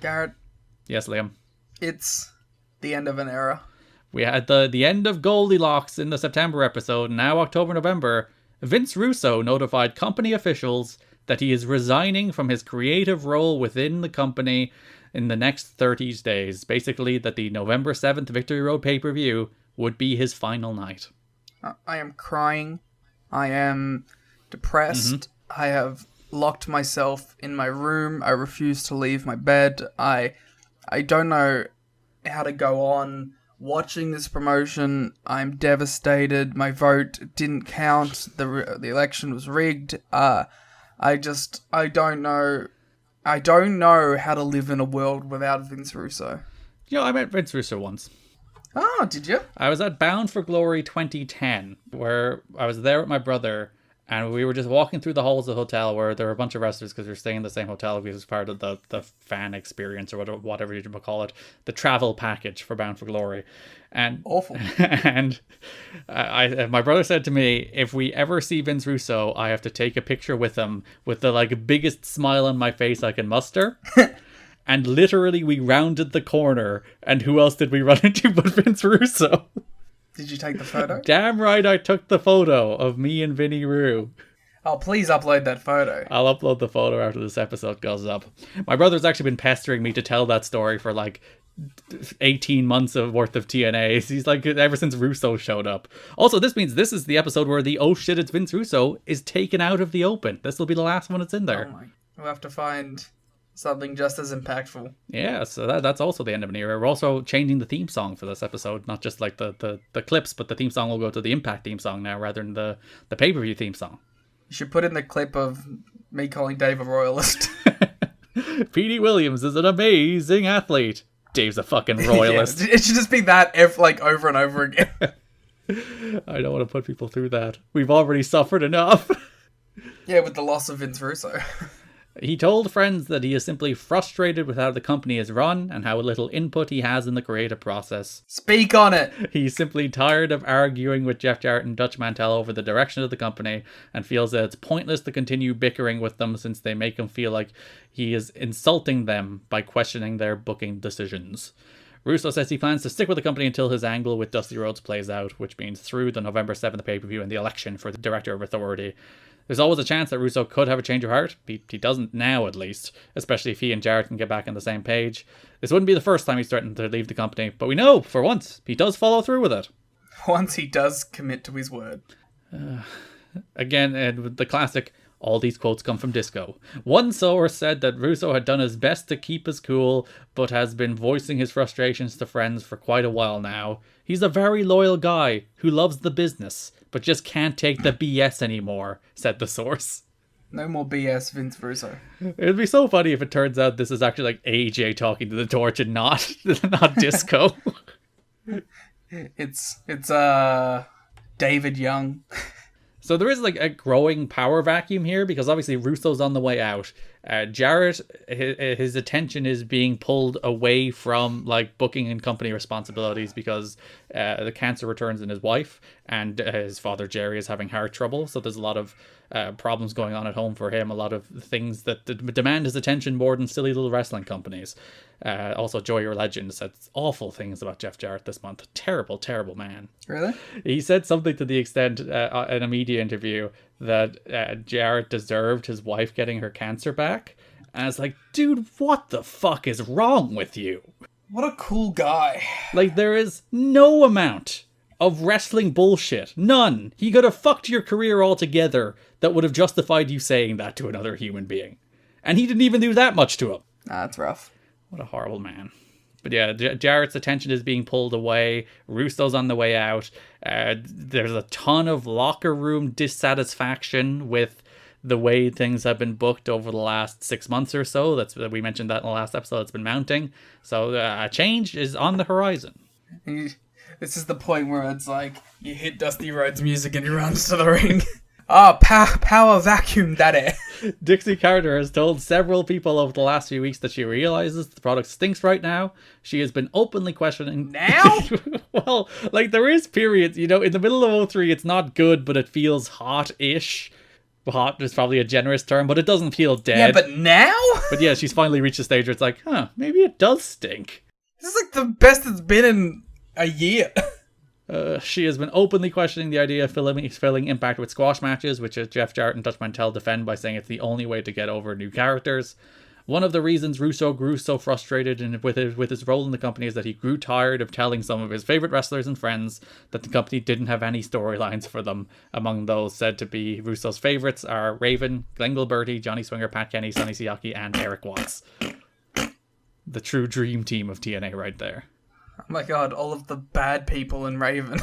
Garrett, Yes, Liam. it's the end of an era. We had the end of Goldilocks in the September episode. Now October, November. Vince Russo notified company officials that he is resigning from his creative role within the company in the next 30 days. Basically, that the November 7th Victory Road pay-per-view would be his final night. I am crying. I am depressed. I have locked myself in my room. I refuse to leave my bed. I don't know how to go on watching this promotion. I'm devastated. My vote didn't count. The election was rigged. I don't know. I don't know how to live in a world without Vince Russo. You know, I met Vince Russo once. Oh, did you? I was at Bound for Glory 2010, where I was there with my brother, and we were just walking through the halls of the hotel where there were a bunch of wrestlers because we were staying in the same hotel because it was part of the fan experience or whatever you call it, the travel package for Bound for Glory. And awful. And my brother said to me, if we ever see Vince Russo, I have to take a picture with him with the biggest smile on my face I can muster. And literally we rounded the corner, and who else did we run into but Vince Russo? Did you take the photo? Damn right I took the photo of me and Vinny Roo. Oh, please upload that photo. I'll upload the photo after this episode goes up. My brother's actually been pestering me to tell that story for 18 months worth of TNA. He's ever since Russo showed up. Also, this means this is the episode where the "oh shit, it's Vince Russo" is taken out of the open. This will be the last one that's in there. Oh my. We'll have to find something just as impactful. Yeah, so that's also the end of an era. We're also changing the theme song for this episode, not just the clips, but the theme song will go to the Impact theme song now rather than the pay-per-view theme song. You should put in the clip of me calling Dave a royalist. Petey Williams is an amazing athlete. Dave's a fucking royalist. Yeah, it should just be that over and over again. I don't want to put people through that. We've already suffered enough. Yeah, with the loss of Vince Russo. He told friends that he is simply frustrated with how the company is run and how little input he has in the creative process. Speak on it! He's simply tired of arguing with Jeff Jarrett and Dutch Mantel over the direction of the company and feels that it's pointless to continue bickering with them since they make him feel like he is insulting them by questioning their booking decisions. Russo says he plans to stick with the company until his angle with Dusty Rhodes plays out, which means through the November 7th pay-per-view and the election for the Director of Authority. There's always a chance that Russo could have a change of heart. He doesn't now, at least, especially if he and Jarrett can get back on the same page. This wouldn't be the first time he's threatened to leave the company, but we know, for once, he does follow through with it. Once he does commit to his word. Again, with the classic, all these quotes come from Disco. One source said that Russo had done his best to keep his cool, but has been voicing his frustrations to friends for quite a while now. He's a very loyal guy who loves the business, but just can't take the BS anymore, said the source. No more BS, Vince Russo. It'd be so funny if it turns out this is actually AJ talking to the Torch and not Disco. It's David Young. So there is a growing power vacuum here because obviously Russo's on the way out. Jarrett, his attention is being pulled away from booking and company responsibilities because the cancer returns in his wife, and his father Jerry is having heart trouble. So there's a lot of problems going on at home for him. A lot of things that demand his attention more than silly little wrestling companies. Also, Joey Your Legend said awful things about Jeff Jarrett this month. Terrible, terrible man. Really? He said something to the extent in a media interview that Jarrett deserved his wife getting her cancer back. And I was like, dude, what the fuck is wrong with you? What a cool guy. There is no amount of wrestling bullshit. None. He could have fucked your career altogether that would have justified you saying that to another human being. And he didn't even do that much to him. Nah, that's rough. What a horrible man. But yeah, Jarrett's attention is being pulled away. Russo's on the way out. There's a ton of locker room dissatisfaction with the way things have been booked over the last 6 months or so. We mentioned that in the last episode. It's been mounting. So a change is on the horizon. This is the point where it's you hit Dusty Rhodes music and he runs to the ring. Power vacuum that air. Dixie Carter has told several people over the last few weeks that she realizes the product stinks right now. She has been openly questioning... Now? Well, there is periods, in the middle of 03 it's not good, but it feels hot-ish. hot is probably a generous term, but it doesn't feel dead. Yeah, but now? But yeah, she's finally reached a stage where it's like, maybe it does stink. This is like the best it's been in a year. She has been openly questioning the idea of filling Impact with squash matches, which Jeff Jarrett and Dutch Mantell defend by saying it's the only way to get over new characters. One of the reasons Russo grew so frustrated with his role in the company is that he grew tired of telling some of his favorite wrestlers and friends that the company didn't have any storylines for them. Among those said to be Russo's favorites are Raven, Glenn Gilberti, Johnny Swinger, Pat Kenny, Sonny Siaki, and Eric Watts. The true dream team of TNA right there. Oh my god, all of the bad people in Raven.